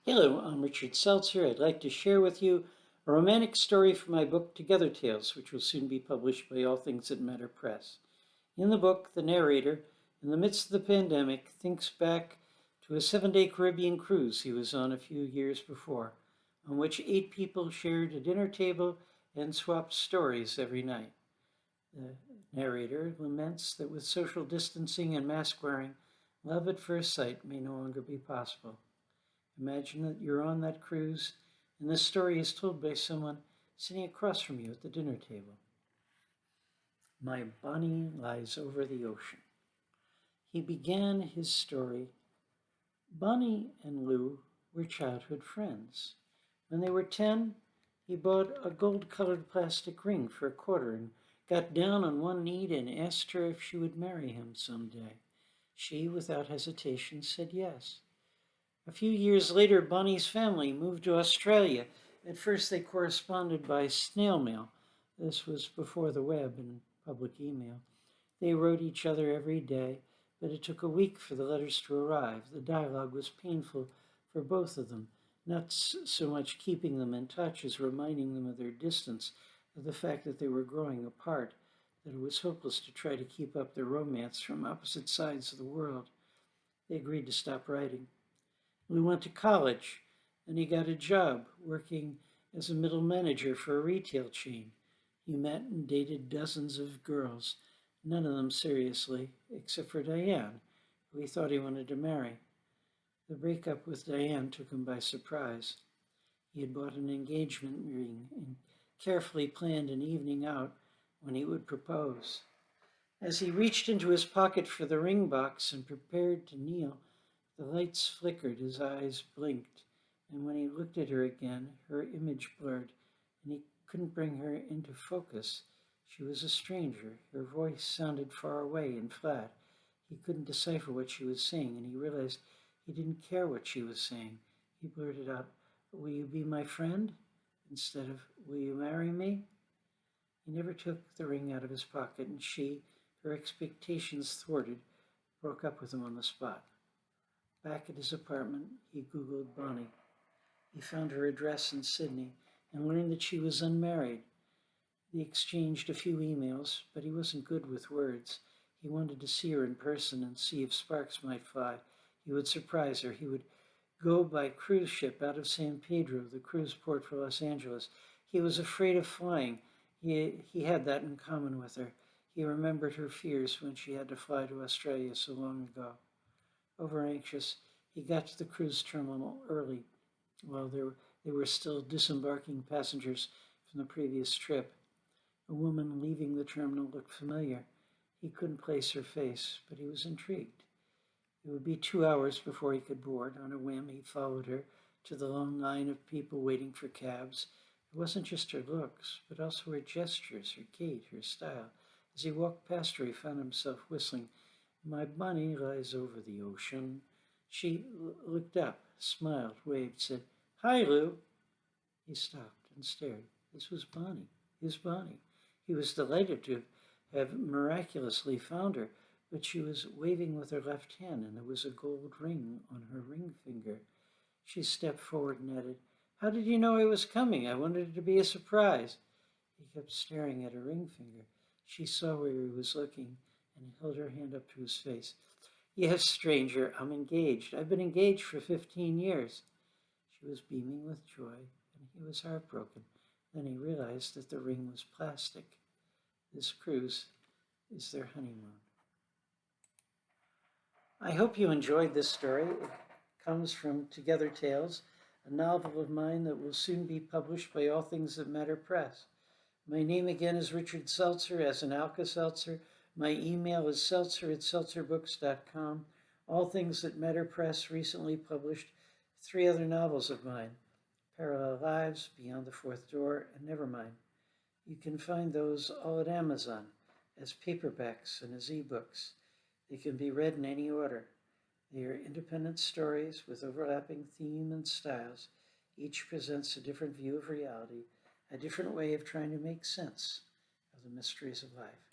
Hello, I'm Richard Seltzer. I'd like to share with you a romantic story from my book, To Gether Tales, which will soon be published by All Things That Matter Press. In the book, the narrator, in the midst of the pandemic, thinks back to a 7-day Caribbean cruise he was on a few years before, on which 8 people shared a dinner table and swapped stories every night. The narrator laments that with social distancing and mask wearing, love at first sight may no longer be possible. Imagine that you're on that cruise and this story is told by someone sitting across from you at the dinner table. My Bonnie lies over the ocean. He began his story. Bonnie and Lou were childhood friends. When they were 10, he bought a gold-colored plastic ring for a quarter and got down on one knee and asked her if she would marry him someday. She, without hesitation, said yes. A few years later, Bonnie's family moved to Australia. At first, they corresponded by snail mail. This was before the web and public email. They wrote each other every day, but it took a week for the letters to arrive. The dialogue was painful for both of them, not so much keeping them in touch as reminding them of their distance, of the fact that they were growing apart, that it was hopeless to try to keep up their romance from opposite sides of the world. They agreed to stop writing. We went to college, and he got a job working as a middle manager for a retail chain. He met and dated dozens of girls, none of them seriously, except for Diane, who he thought he wanted to marry. The breakup with Diane took him by surprise. He had bought an engagement ring and carefully planned an evening out when he would propose. As he reached into his pocket for the ring box and prepared to kneel, the lights flickered, his eyes blinked, and when he looked at her again, her image blurred, and he couldn't bring her into focus. She was a stranger. Her voice sounded far away and flat. He couldn't decipher what she was saying, and he realized he didn't care what she was saying. He blurted out, "Will you be my friend?" instead of, "Will you marry me?" He never took the ring out of his pocket, and she, her expectations thwarted, broke up with him on the spot. Back at his apartment, he Googled Bonnie. He found her address in Sydney and learned that she was unmarried. They exchanged a few emails, but he wasn't good with words. He wanted to see her in person and see if sparks might fly. He would surprise her. He would go by cruise ship out of San Pedro, the cruise port for Los Angeles. He was afraid of flying. He had that in common with her. He remembered her fears when she had to fly to Australia so long ago. Overanxious, he got to the cruise terminal early while they were still disembarking passengers from the previous trip. A woman leaving the terminal looked familiar. He couldn't place her face, but he was intrigued. It would be 2 hours before he could board. On a whim, he followed her to the long line of people waiting for cabs. It wasn't just her looks, but also her gestures, her gait, her style. As he walked past her, he found himself whistling, "My Bonnie lies over the ocean." She looked up, smiled, waved, said, "Hi, Lou." He stopped and stared. This was Bonnie, his Bonnie. He was delighted to have miraculously found her, but she was waving with her left hand, and there was a gold ring on her ring finger. She stepped forward and added, "How did you know I was coming? I wanted it to be a surprise." He kept staring at her ring finger. She saw where he was looking and held her hand up to his face. "Yes, stranger, I'm engaged. I've been engaged for 15 years. She was beaming with joy, and he was heartbroken. Then he realized that the ring was plastic. This cruise is their honeymoon. I hope you enjoyed this story. It comes from To Gether Tales, a novel of mine that will soon be published by All Things That Matter Press. My name again is Richard Seltzer, as in Alka-Seltzer. My email is seltzer@seltzerbooks.com. All Things That Matter Press recently published 3 other novels of mine, Parallel Lives, Beyond the Fourth Door, and Nevermind. You can find those all at Amazon as paperbacks and as ebooks. They can be read in any order. They are independent stories with overlapping theme and styles. Each presents a different view of reality, a different way of trying to make sense of the mysteries of life.